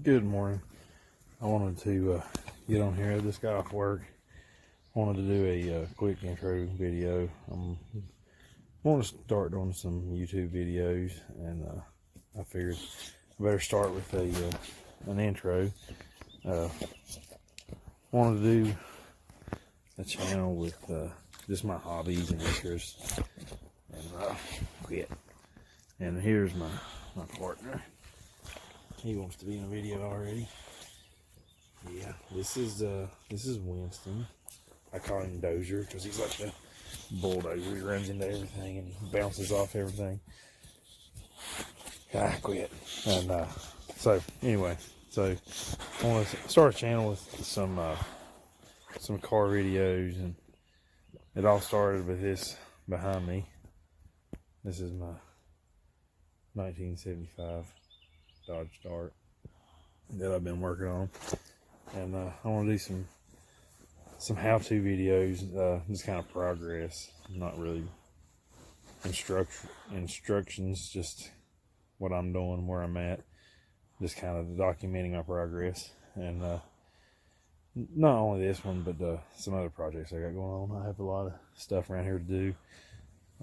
Good morning. I wanted to get on here. I just got off work. Wanted to do a quick intro video. I want to start doing some YouTube videos, and I figured I better start with an intro. Wanted to do a channel with just my hobbies and interests, and quit. And here's my partner. He wants to be in a video already. Yeah, this is Winston. I call him Dozier because he's like the bulldozer. He runs into everything and bounces off everything. I quit. And so anyway, I want to start a channel with some car videos, and it all started with this behind me. This is my 1975 Dodge Dart that I've been working on, and I want to do some how-to videos, just kind of progress, not really instructions, just what I'm doing, where I'm at, just kind of documenting my progress. And not only this one, but some other projects I got going on. I have a lot of stuff around here to do,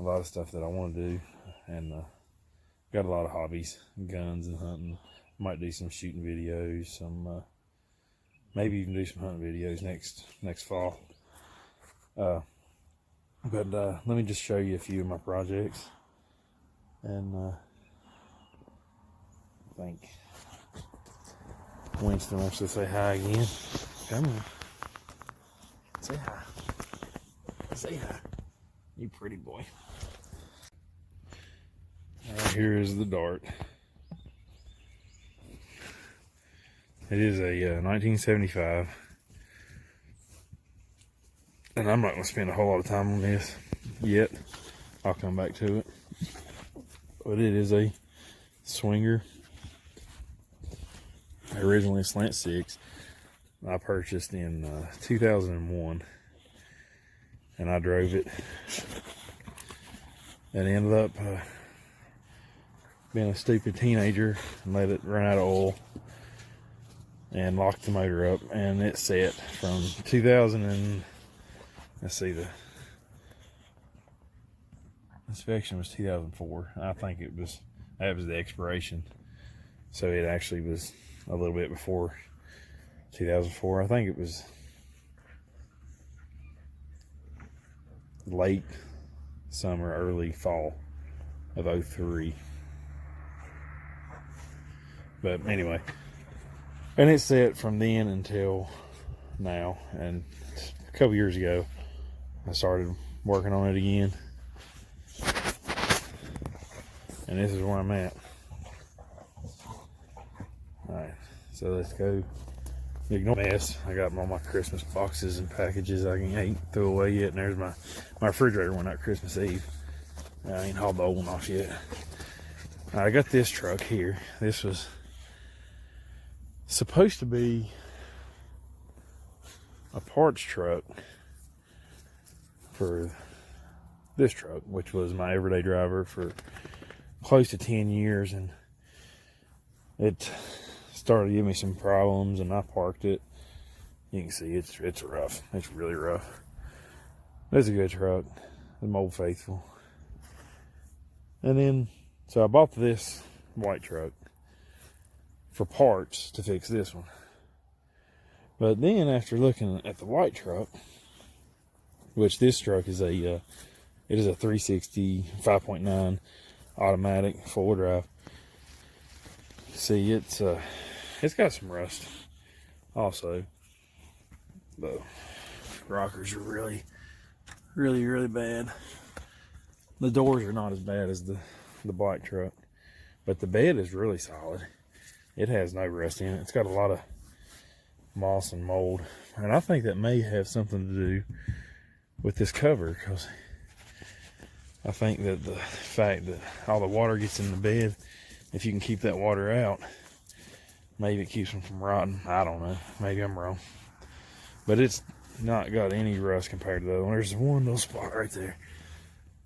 a lot of stuff that I want to do, and got a lot of hobbies, guns and hunting. Might do some shooting videos, some maybe even do some hunting videos next fall. But let me just show you a few of my projects, and I think Winston wants to say hi again. Come on, say hi. Say hi, you pretty boy. Here is the Dart. It is a 1975, and I'm not going to spend a whole lot of time on this yet. I'll come back to it. But it is a swinger. Originally a slant six. I purchased in 2001, and I drove it, and ended up being a stupid teenager and let it run out of oil and locked the motor up, and it set from 2000 and let's see, the inspection was 2004. I think that was the expiration, so it actually was a little bit before 2004. I think it was late summer, early fall of 03. But anyway, and it's set from then until now. And a couple years ago, I started working on it again, and this is where I'm at. Alright, so let's go. Ignore mess. I got all my Christmas boxes and packages I ain't throw away yet, and there's my refrigerator went out Christmas Eve. I ain't hauled the old one off yet. I got this truck here. This was supposed to be a parts truck for this truck, which was my everyday driver for close to 10 years, and it started giving me some problems, and I parked it. You can see it's rough. It's really rough. It's a good truck. I'm old faithful. And then so I bought this white truck for parts to fix this one. But then after looking at the white truck, which this truck is it is a 360 5.9 automatic four-wheel drive. See, it's got some rust also. The rockers are really bad. The doors are not as bad as the black truck, but the bed is really solid. It has no rust in it. It's got a lot of moss and mold, and I think that may have something to do with this cover, because I think that the fact that all the water gets in the bed, if you can keep that water out, maybe it keeps them from rotting. I don't know. Maybe I'm wrong. But it's not got any rust compared to the other one. There's one little spot right there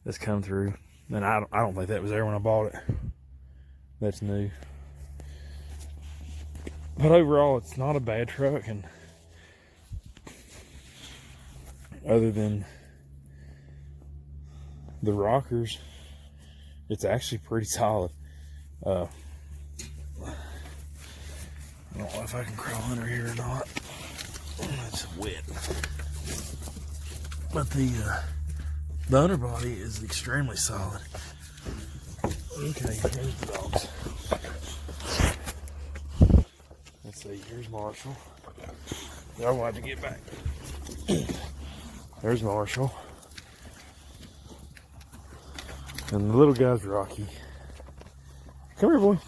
that's come through, and I don't think that was there when I bought it. That's new. But overall, it's not a bad truck, and other than the rockers, it's actually pretty solid. I don't know if I can crawl under here or not. It's wet. But the underbody is extremely solid. Okay, here's the dogs. Let's see, here's Marshall. I wanted to get back. There's Marshall. And the little guy's Rocky. Come here, boy.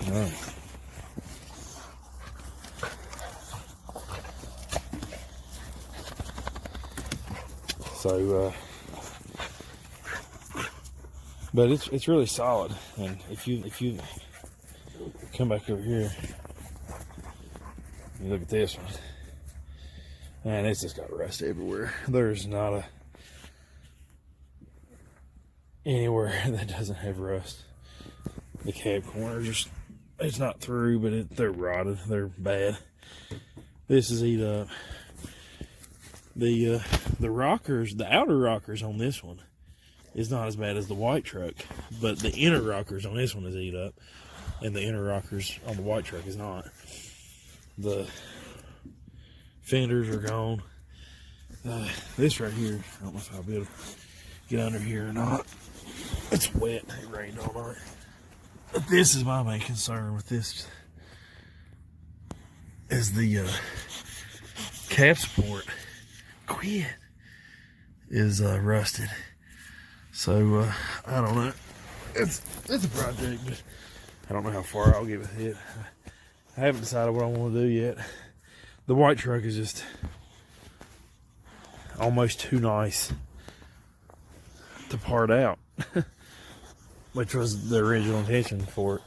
Nice. So, but it's really solid. And if you come back over here, you look at this one, man, it's just got rust everywhere. There's not anywhere that doesn't have rust. The cab corners just, it's not through, but they're rotted. They're bad. This is eat up. The rockers, the outer rockers on this one is not as bad as the white truck, but the inner rockers on this one is eat up, and the inner rockers on the white truck is not. The fenders are gone. This right here, I don't know if I'll be able to get under here or not. It's wet. It rained all night. But this is my main concern with this, is the cab support. Quit is rusted. So I don't know. It's a project, but I don't know how far I'll get with it. I haven't decided what I want to do yet. The white truck is just almost too nice to part out, which was the original intention for it.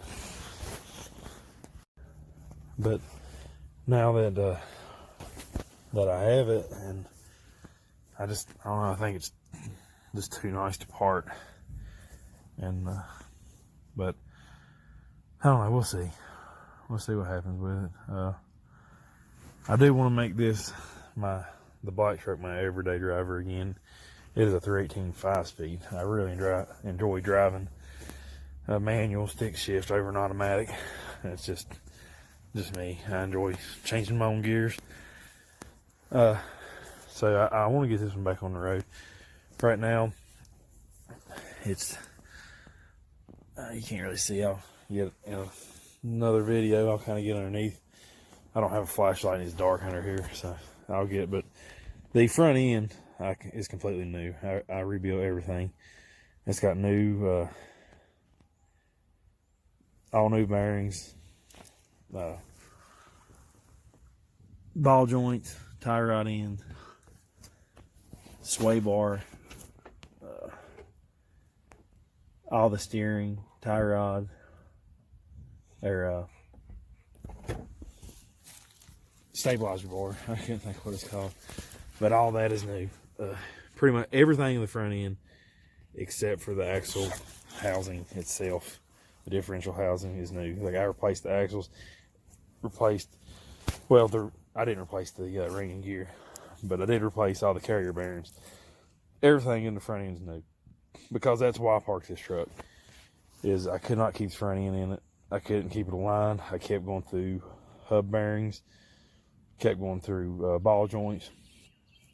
But now that I have it, and I don't know, I think it's just too nice to part. And but I don't know, we'll see. We'll see what happens with it. I do want to make this the black truck my everyday driver again. It is a 318 5-speed. I really enjoy driving a manual stick shift over an automatic. It's just me. I enjoy changing my own gears. So I want to get this one back on the road. Right now, it's you can't really see. I'll get another video. I'll kind of get underneath. I don't have a flashlight and it's dark under here, so I'll get it. But the front end is completely new. I rebuilt everything. It's got new, all new bearings, ball joints, tie rod end, sway bar, all the steering, tie rod, stabilizer bar. I can't think what it's called, but all that is new. Pretty much everything in the front end except for the axle housing itself. The differential housing is new. Like, I replaced the axles, I didn't replace the ring and gear, but I did replace all the carrier bearings. Everything in the front end is new, because that's why I parked this truck. Is I could not keep the front end in it. I couldn't keep it aligned. I kept going through hub bearings, kept going through ball joints.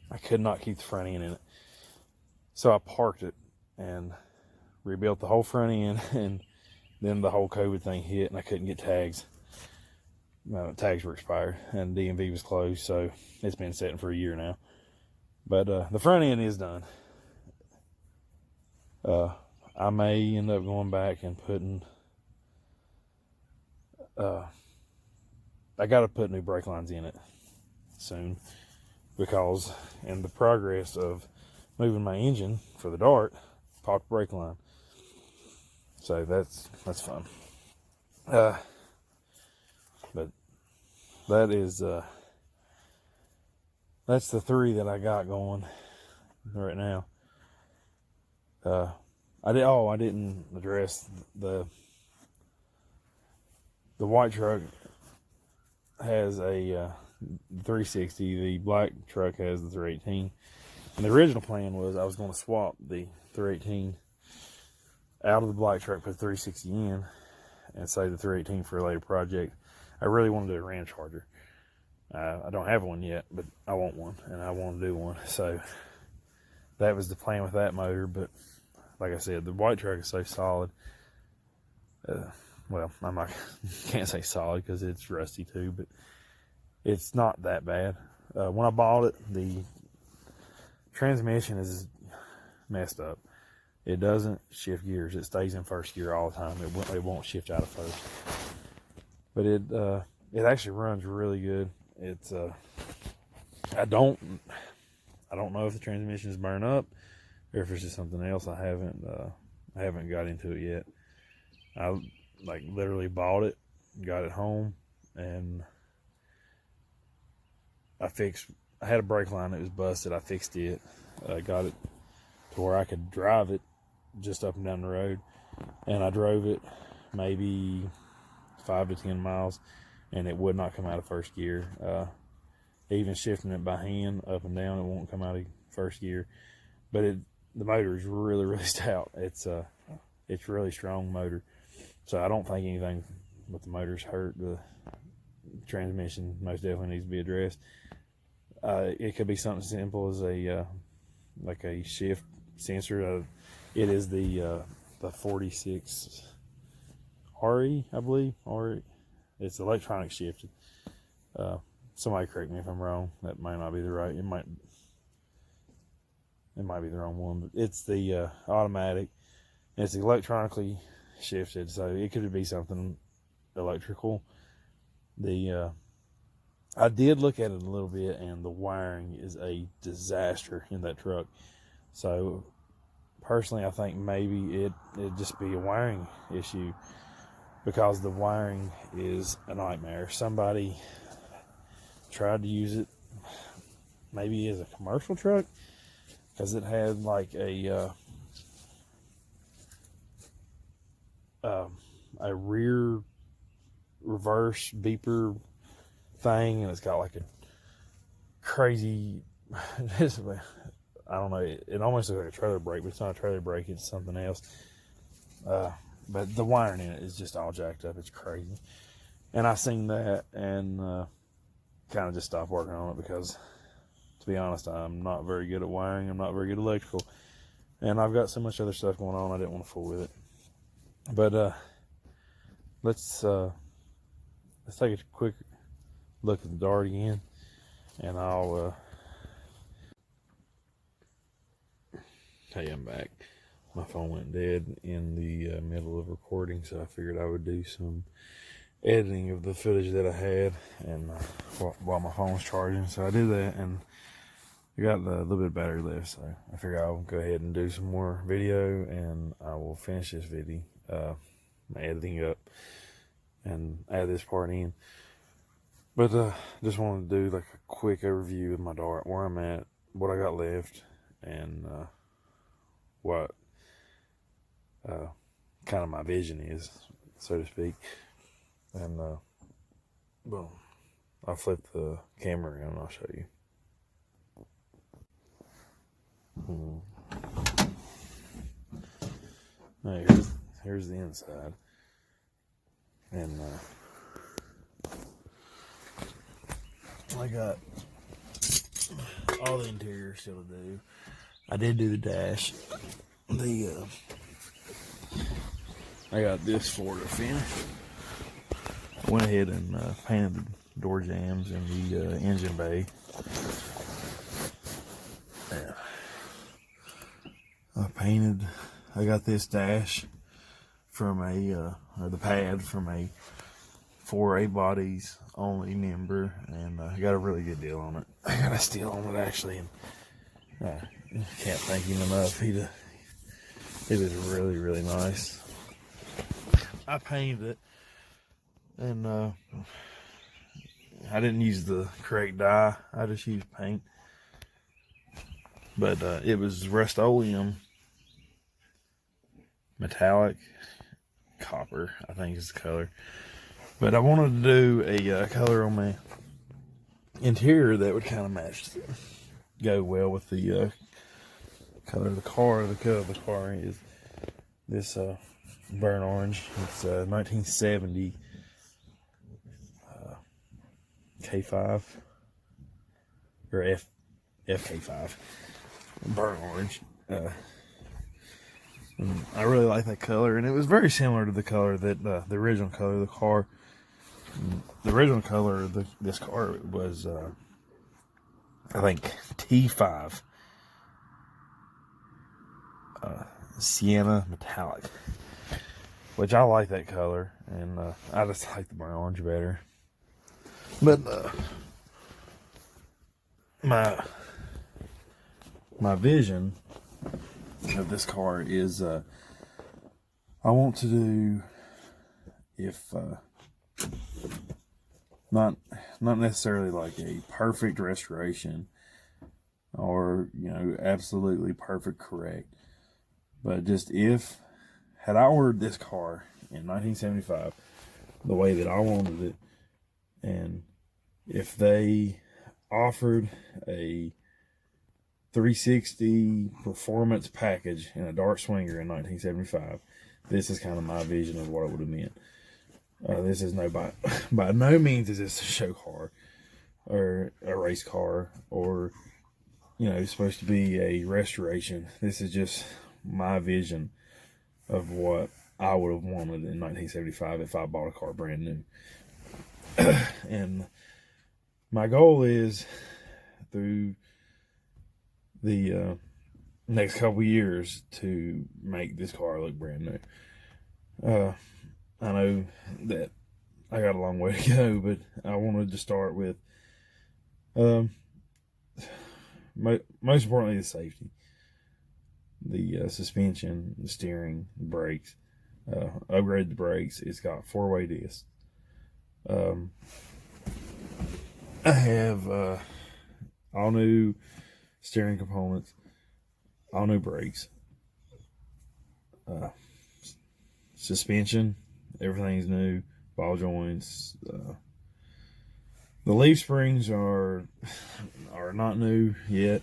I could not keep the front end in it. So I parked it and rebuilt the whole front end, and then the whole COVID thing hit and I couldn't get tags. Tags were expired and DMV was closed, so it's been sitting for a year now. But the front end is done. I may end up going back and putting I got to put new brake lines in it soon, because in the progress of moving my engine for the Dart, popped brake line. So that's fun. But that is that's the three that I got going right now. I didn't address the the white truck has a 360. The black truck has the 318. And the original plan was I was going to swap the 318 out of the black truck, put the 360 in, and save the 318 for a later project. I really want to do a Ram Charger. I don't have one yet, but I want one, and I want to do one. So that was the plan with that motor. But like I said, the white truck is so solid. Well, can't say solid because it's rusty too, but it's not that bad. When I bought it, the transmission is messed up. It doesn't shift gears. It stays in first gear all the time. It won't shift out of first. But it actually runs really good. It's I don't know if the transmission is burned up or if it's just something else. I haven't got into it yet. I literally bought it, got it home, and I had a brake line that was busted. I fixed it. I got it to where I could drive it just up and down the road, and I drove it maybe 5 to 10 miles, and it would not come out of first gear. Even shifting it by hand up and down, it won't come out of first gear. But the motor is really, really stout. It's really strong motor, so I don't think anything with the motor's hurt. The transmission most definitely needs to be addressed. It could be something simple as a shift sensor. It is the 46 RE, I believe. It's electronic shifted. Somebody correct me if I'm wrong. That might not be the right. It might be the wrong one, but it's the automatic. It's electronically shifted, so it could be something electrical. I did look at it a little bit, and the wiring is a disaster in that truck. So personally, I think maybe it'd just be a wiring issue, because the wiring is a nightmare. Somebody tried to use it maybe as a commercial truck, because it had like a rear reverse beeper thing, and it's got like a crazy I don't know, it almost looks like a trailer brake, but it's not a trailer brake, it's something else. But the wiring in it is just all jacked up. It's crazy. And I seen that and kind of just stopped working on it, because to be honest, I'm not very good at wiring. I'm not very good at electrical, and I've got so much other stuff going on, I didn't want to fool with it. But let's take a quick look at the Dart again, and I'll hey, I'm back. My phone went dead in the middle of recording, so I figured I would do some editing of the footage that I had, and while my phone was charging. So I did that, and I got a little bit of battery left, so I figured I'll go ahead and do some more video, and I will finish this video, my editing up, and add this part in. But just wanted to do like a quick overview of my Dart, where I'm at, what I got left, and what kind of my vision is, so to speak. And well, I'll flip the camera around and I'll show you. Now, here's the inside, and I got all the interior still to do. I did do the dash. I got this floor to finish. Went ahead and painted the door jambs and the engine bay. Yeah. I got this dash from the pad from a 4A bodies only member, and I got a really good deal on it. I got a steal on it actually, and can't thank him enough. It was really, really nice. I painted it, and I didn't use the correct dye. I just used paint, but it was Rust-Oleum metallic copper, I think is the color. But I wanted to do a color on my interior that would kind of go well with the color of the car. The color of the car is this burnt orange. It's 1970 K5 or FK5 burnt orange. And I really like that color, and it was very similar to the color that the original color of the car. The original color of this car was, I think, T5 Sienna Metallic, which I like that color, and I just like the burnt orange better. But my vision of this car is I want to do, if not necessarily like a perfect restoration or, you know, absolutely perfect correct, but just had I ordered this car in 1975 the way that I wanted it, and if they offered a 360 performance package in a Dart Swinger in 1975, this is kind of my vision of what it would have meant. This is by no means is this a show car or a race car, or, you know, it's supposed to be a restoration. This is just my vision of what I would have wanted in 1975 if I bought a car brand new. And my goal is, through the next couple years, to make this car look brand new. I know that I got a long way to go, but I wanted to start with most importantly the safety, the suspension, the steering, the brakes. Upgrade the brakes. It's got 4-way discs. I have all new steering components, all new brakes, suspension, everything's new, ball joints. The leaf springs are not new yet.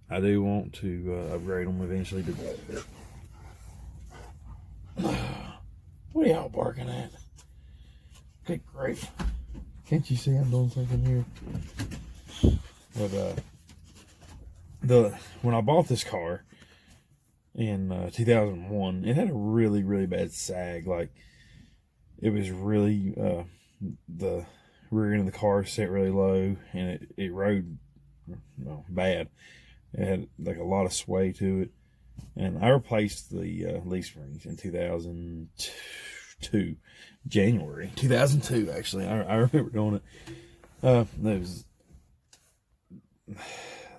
I do want to upgrade them eventually. What are y'all barking at? Good grief. Can't you see I'm doing something here? But when I bought this car in 2001, it had a really, really bad sag. Like, it was really, the rear end of the car set really low, and it rode bad. It had like a lot of sway to it. And I replaced the leaf springs in 2002, January 2002. Actually, I remember doing it.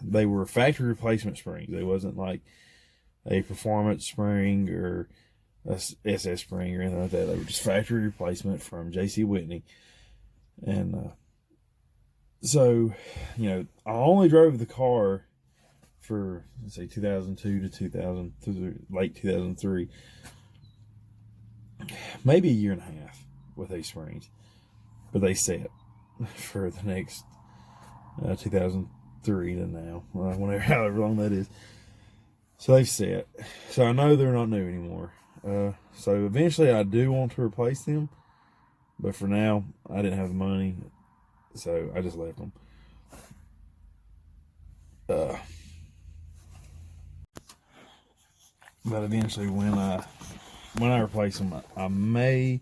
They were factory replacement springs. They wasn't like a performance spring or a SS spring or anything like that. They were just factory replacement from J.C. Whitney. And so, you know, I only drove the car for, let's say, 2002 to late 2003, maybe a year and a half with these springs, but they set for the next 2003 to now, whenever, however long that is. So they've set. So I know they're not new anymore. So eventually I do want to replace them, but for now I didn't have the money, so I just left them. But eventually, when I replace them, I may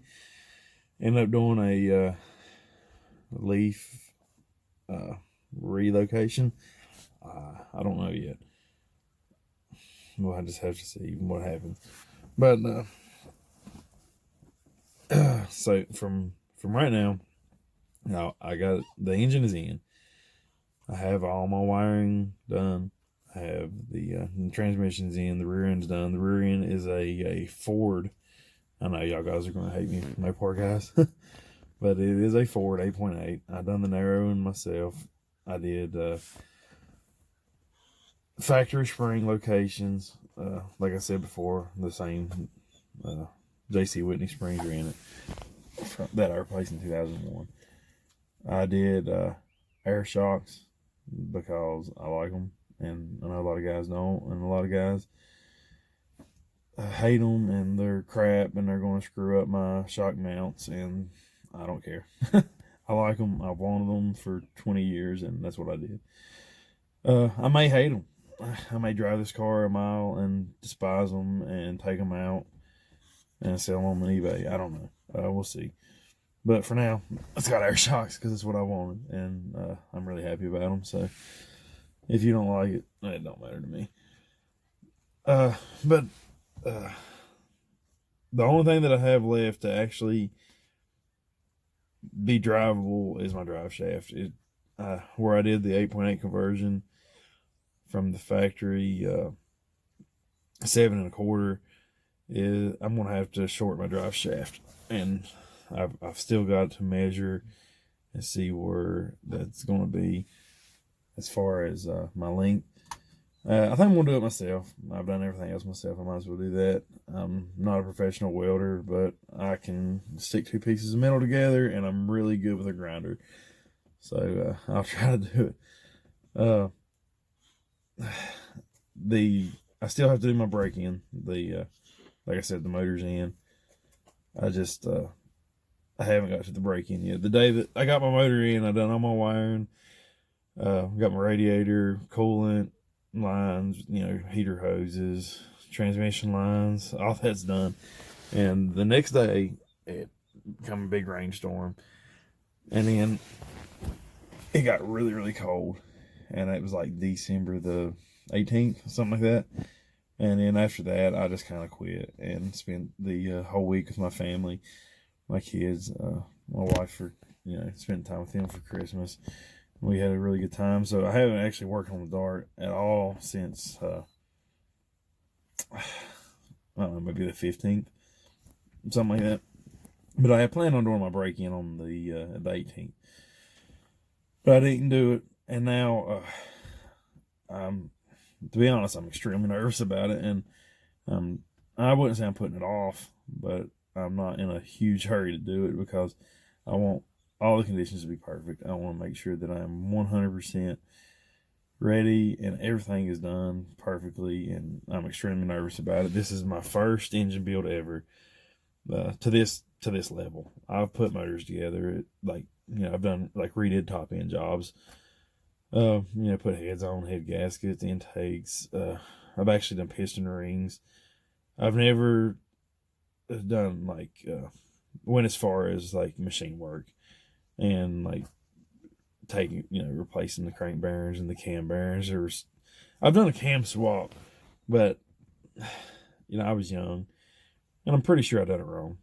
end up doing a leaf relocation. I don't know yet. We'll just have to see what happens. But so from right now, I got the engine is in. I have all my wiring done. I have the transmission's in, the rear end's done. The rear end is a Ford. I know y'all guys are going to hate me, my poor guys. But it is a Ford 8.8. I done the narrowing myself. I did factory spring locations. Like I said before, the same J.C. Whitney springs are in it. that I replaced in 2001. I did air shocks because I like them, and I know a lot of guys don't, and a lot of guys hate them, and they're crap, and they're going to screw up my shock mounts, and I don't care. I like them. I've wanted them for 20 years, and that's what I did. I may hate them. I may drive this car a mile and despise them and take them out and sell them on eBay. I don't know. We'll see. But for now, it's got air shocks because it's what I wanted, and I'm really happy about them. So if you don't like it, it don't matter to me. But the only thing that I have left to actually be drivable is my drive shaft. Where I did the 8.8 conversion from the factory 7 1/4 is I'm gonna have to short my drive shaft, and I've still got to measure and see where that's gonna be as far as my length. I think I'm gonna do it myself. I've done everything else myself. I might as well do that. I'm not a professional welder, but I can stick 2 pieces of metal together, and I'm really good with a grinder. So I'll try to do it. I still have to do my brake in. Like I said, the motor's in. I haven't got to the brake in yet. The day that I got my motor in, I done all my wiring. Got my radiator, coolant lines, heater hoses, transmission lines, all that's done. And the next day, it come a big rainstorm, and then it got really, really cold, and it was like December the 18th, something like that. And then after that, I just kind of quit and spent the whole week with my family, my kids, my wife, for spent time with them for Christmas. We had a really good time. So I haven't actually worked on the Dart at all since I don't know, maybe the 15th, something like that. But I had planned on doing my break-in on the 18th, but I didn't do it. And now, to be honest, I'm extremely nervous about it, and I wouldn't say I'm putting it off, but I'm not in a huge hurry to do it because I want all the conditions to be perfect. I want to make sure that I'm 100% ready and everything is done perfectly, and I'm extremely nervous about it. This is my first engine build ever to this level. I've put motors together, I've done redid top end jobs. Put heads on, head gaskets, intakes. I've actually done piston rings. I've never done went as far as machine work and taking, replacing the crank bearings and the cam bearings. I've done a cam swap, but I was young, and I'm pretty sure I done it wrong.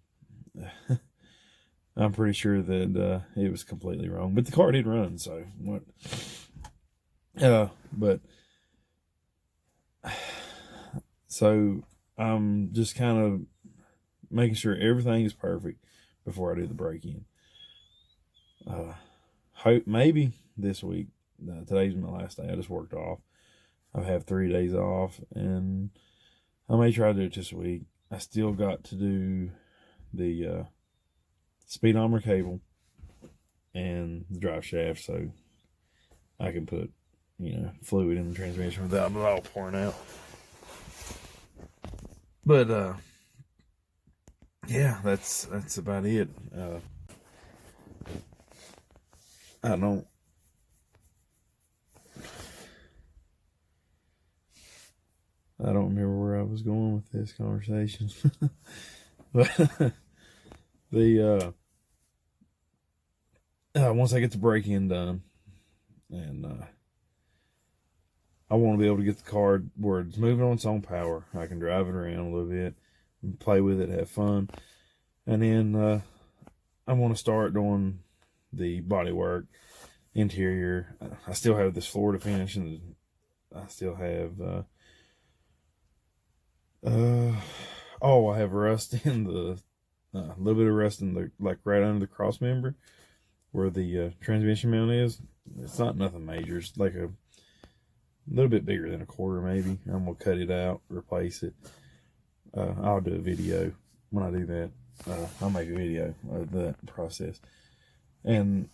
I'm pretty sure that it was completely wrong, but the car did run, so what? But so I'm just kind of making sure everything is perfect before I do the break-in. Hope maybe this week. Today's my last day. I just worked off. I have 3 days off, and I may try to do it this week. I still got to do the speedometer cable and the drive shaft, so I can put fluid in the transmission without it all pouring out. But yeah, that's about it. I don't remember where I was going with this conversation. But once I get the break-in done, and I want to be able to get the car where it's moving on its own power. I can drive it around a little bit and play with it, have fun. And then I want to start doing the body work, interior. I still have this floor to finish, and I still have I have rust in the a little bit of rust in the right under the cross member where the transmission mount is. It's not nothing major. It's a little bit bigger than a quarter maybe. I'm gonna cut it out, replace it. I'll do a video when I do that. I'll make a video of that process. And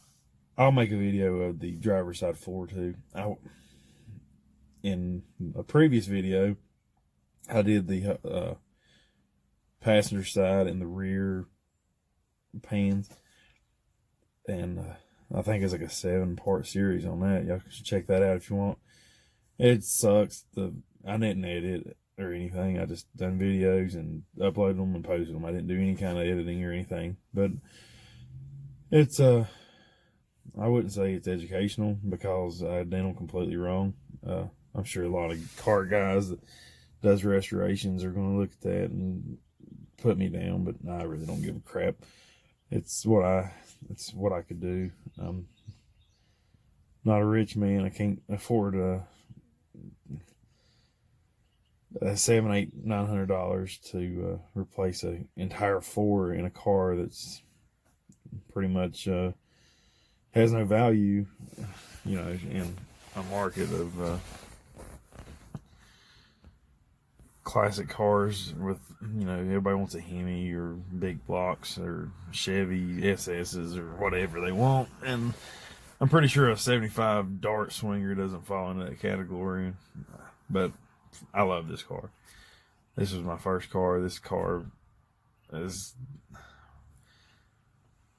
I'll make a video of the driver's side floor too. In a previous video, I did the passenger side and the rear pans. And I think it's like a 7-part series on that. Y'all can check that out if you want. It sucks. I didn't edit or anything. I just done videos and uploaded them and posted them. I didn't do any kind of editing or anything. But it's I wouldn't say it's educational because I did them completely wrong. I'm sure a lot of car guys that does restorations are going to look at that and put me down, but I really don't give a crap. It's what I could do. I'm not a rich man. I can't afford a $700, $800, $900 to replace an entire floor in a car that's pretty much has no value, in a market of classic cars with, everybody wants a Hemi or big blocks or Chevy SS's or whatever they want. And I'm pretty sure a 75 Dart Swinger doesn't fall into that category. But I love this car. This was my first car. This car is...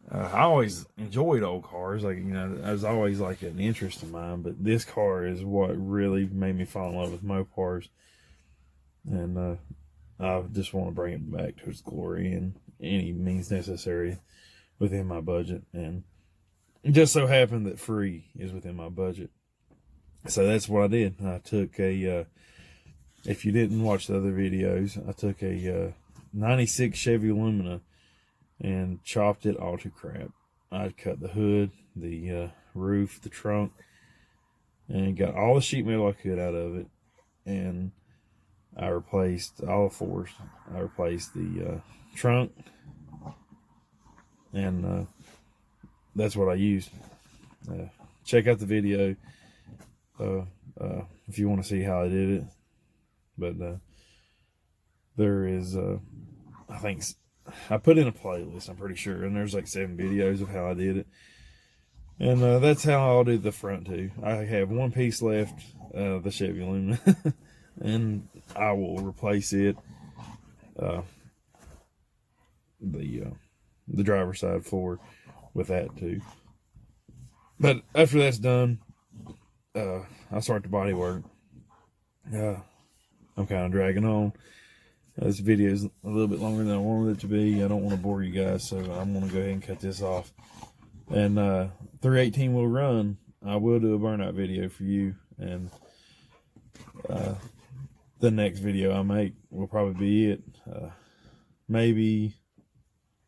I always enjoyed old cars. Like, it was always like an interest of mine. But this car is what really made me fall in love with Mopars. And I just want to bring it back to its glory in any means necessary within my budget. And it just so happened that free is within my budget. So that's what I did. I took if you didn't watch the other videos, I took a 96 Chevy Lumina and chopped it all to crap. I cut the hood, the roof, the trunk, and got all the sheet metal I could out of it. And I replaced all fours. I replaced the trunk, and that's what I used. Check out the video if you want to see how I did it. But there is, I think, I put in a playlist, I'm pretty sure, and there's like 7 videos of how I did it. And that's how I'll do the front too. I have one piece left, the Chevy Lumina. And I will replace it, the driver's side floor with that too. But after that's done, I'll start the body work. I'm kind of dragging on. This video is a little bit longer than I wanted it to be. I don't want to bore you guys, so I'm going to go ahead and cut this off. And 318 will run. I will do a burnout video for you, and the next video I make will probably be it. Maybe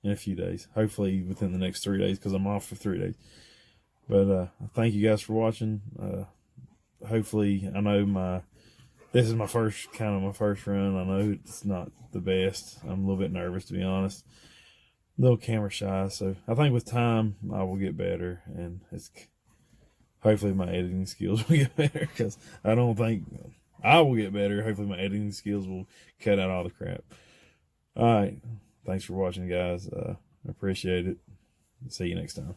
in a few days. Hopefully within the next 3 days, because I'm off for 3 days. But thank you guys for watching. Hopefully, I know this is my first run. I know it's not the best. I'm a little bit nervous, to be honest. A little camera shy. So I think with time I will get better, and hopefully my editing skills will get better, because I don't think I will get better. Hopefully my editing skills will cut out all the crap. All right. Thanks for watching, guys. I appreciate it. See you next time.